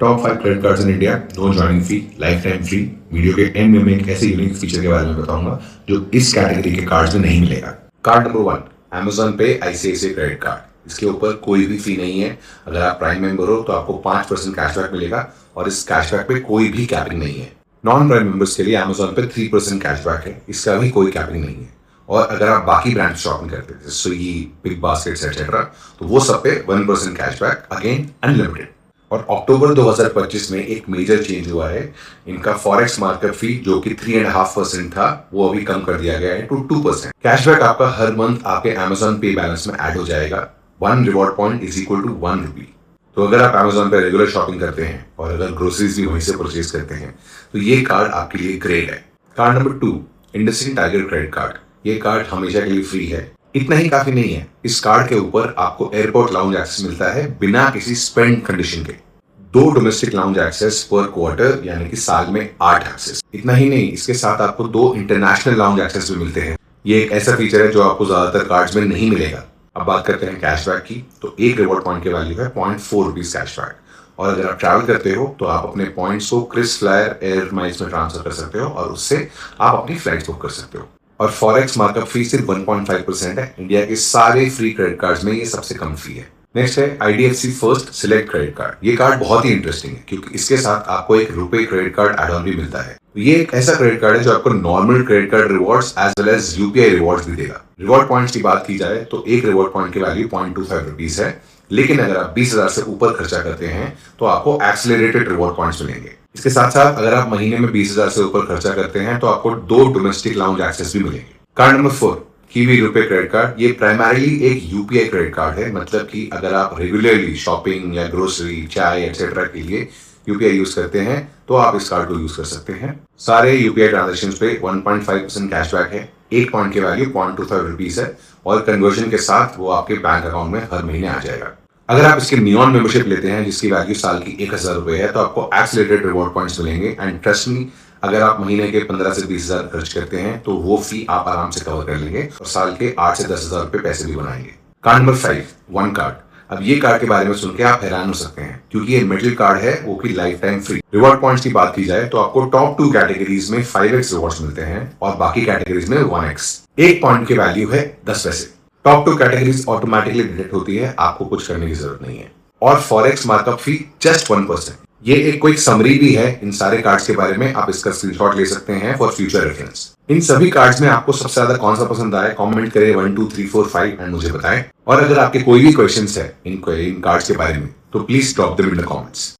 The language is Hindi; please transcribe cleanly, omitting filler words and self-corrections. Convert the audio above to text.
Top 5 credit cards in India, no joining fee, life time free. Video के एंड में मैं एक ऐसे यूनिक फीचर के बारे में बताऊंगा जो इस कैटेगरी के कार्ड्स में नहीं मिलेगा। कार्ड नंबर 1, Amazon पे ICICI क्रेडिट कार्ड। इसके ऊपर कोई भी फी नहीं है। अगर आप प्राइम मेंबर हो तो आपको 5% कैशबैक मिलेगा और इस कैशबैक पे कोई भी कैपिंग नहीं है। नॉन प्राइम मेंबर्स के लिए Amazon पे 3% कैशबैक है, इसका भी कोई कैपिंग नहीं है। और अगर आप बाकी ब्रांड शॉपिंग करते हैं स्विगी, बिग बास्केट्स एक्सेट्रा, तो वो सब पे 1% कैशबैक, अगेन अनलिमिटेड। और अक्टूबर 2025 में एक मेजर चेंज हुआ है। इनका फॉरेक्स मार्कअप फी जो कि 3.5% था वो अभी कम कर दिया गया है टू 2%। कैशबैक आपका हर मंथ आपके Amazon पे बैलेंस में ऐड हो जाएगा। 1 reward point is equal to 1 rupee. तो अगर आप Amazon पे रेगुलर शॉपिंग करते हैं और अगर ग्रोसरीज भी वहीं से परचेज करते हैं तो ये कार्ड आपके लिए ग्रेट है। Card number 2, IndusInd tiger credit card. ये कार्ड हमेशा के लिए फ्री है। इतना ही काफी नहीं है, इस कार्ड के ऊपर आपको एयरपोर्ट लाउंज एक्सेस मिलता है बिना किसी स्पेंड कंडीशन के। 2 डोमेस्टिक लाउंज एक्सेस पर क्वार्टर, यानी कि साल में 8 एक्सेस। इतना ही नहीं, इसके साथ आपको 2 इंटरनेशनल लाउंज एक्सेस भी मिलते हैं। ये एक ऐसा फीचर है जो आपको ज्यादातर कार्ड्स में नहीं मिलेगा। अब बात करते हैं कैशबैक की, तो एक रिवॉर्ड पॉइंट की वैल्यू है 0.4 रुपीज कैशबैक। और अगर आप ट्रैवल करते हो तो आप अपने पॉइंट्स को क्रिस फ्लायर एयर माइल्स में ट्रांसफर कर सकते हो और उससे आप अपनी फ्लाइट बुक कर सकते हो। और फॉरेक्स मार्कअप फी सिर्फ 1.5% है। इंडिया के सारे फ्री क्रेडिट कार्ड्स में ये सबसे कम फी है। नेक्स्ट है IDFC first select credit card. ये कार्ड बहुत ही इंटरेस्टिंग है क्योंकि इसके साथ आपको एक रुपए क्रेडिट कार्ड एड ऑन भी मिलता है। ये एक ऐसा क्रेडिट कार्ड है जो आपको normal credit card rewards as well as UPI rewards भी देगा। रिवॉर्ड पॉइंट्स की बात की जाए तो एक रिवॉर्ड पॉइंट की वैल्यू 0.25 रुपीज है, लेकिन अगर आप 20,000 से ऊपर खर्चा करते हैं तो आपको एक्सेलरेटेड रिवॉर्ड पॉइंट्स मिलेंगे। इसके साथ साथ अगर आप महीने में 20,000 से ऊपर खर्चा करते हैं तो आपको 2 डोमेस्टिक लाउंज एक्सेस भी मिलेंगे। कार्ड नंबर 4, कीवी रुपए क्रेडिट कार्ड। ये प्राइमरीली एक UPI क्रेडिट कार्ड है, मतलब कि अगर आप रेगुलरली शॉपिंग या ग्रोसरी, चाय एक्सेट्रा के लिए UPI यूज करते हैं तो आप इस कार्ड को यूज कर सकते हैं। सारे UPI ट्रांजैक्शंस पे 1.5% कैशबैक है। एक पॉइंट की वैल्यू 0.25 रुपीज है और कन्वर्जन के साथ वो आपके बैंक अकाउंट में हर महीने आ जाएगा। अगर आप इसके नियॉन मेंबरशिप लेते हैं जिसकी वैल्यू साल की 1,000 रुपए है तो आपको एक्सेलरेटेड रिवॉर्ड पॉइंट्स मिलेंगे। एंड ट्रस्ट मी, अगर आप महीने के 15 से 20,000 खर्च करते हैं तो वो फी आप आराम से कवर कर लेंगे और साल के 8 से 10,000 रुपए पैसे भी बनाएंगे। Card number 5, one card. अब ये कार्ड के बारे में सुन के आप हैरान हो सकते हैं क्योंकि ये मेटल कार्ड है, वो भी life time free. Reward points की बात की जाए तो आपको टॉप 2 कैटेगरीज में 5x रिवॉर्ड्स मिलते हैं और बाकी कैटेगरीज में 1x। एक पॉइंट की वैल्यू है 10 पैसे। टॉप 2 कैटेगरीज ऑटोमेटिकली डिटेक्ट होती है, आपको कुछ करने की जरूरत नहीं है। और फॉरेक्स मार्कअप फी जस्ट 1%। ये एक क्विक समरी भी है इन सारे कार्ड्स के बारे में, आप इसका स्क्रीनशॉट ले सकते हैं फॉर फ्यूचर रेफरेंस। इन सभी कार्ड्स में आपको सबसे ज्यादा कौन सा पसंद आया, कमेंट करें 1 2 3 4 5 एंड मुझे बताएं। और अगर आपके कोई भी क्वेश्चंस है इन कार्ड्स के बारे में तो please drop them in the comments.